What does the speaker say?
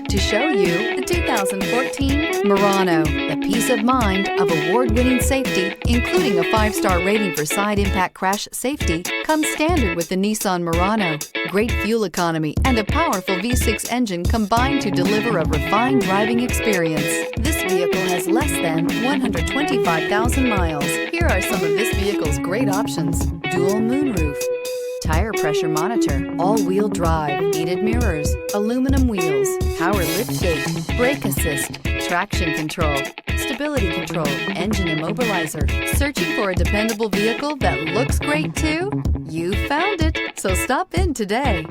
to show you the 2014 Murano. The peace of mind of award-winning safety, including a 5-star rating for side impact crash safety, comes standard with the Nissan Murano. Great fuel economy and a powerful V6 engine combine to deliver a refined driving experience. This vehicle has less than 125,000 miles. Here are some of this vehicle's great options: dual moonroof, tire pressure monitor, all-wheel drive, heated mirrors, aluminum wheels, power liftgate, brake assist, traction control, stability control, engine immobilizer. Searching for a dependable vehicle that looks great too? You found it, so stop in today.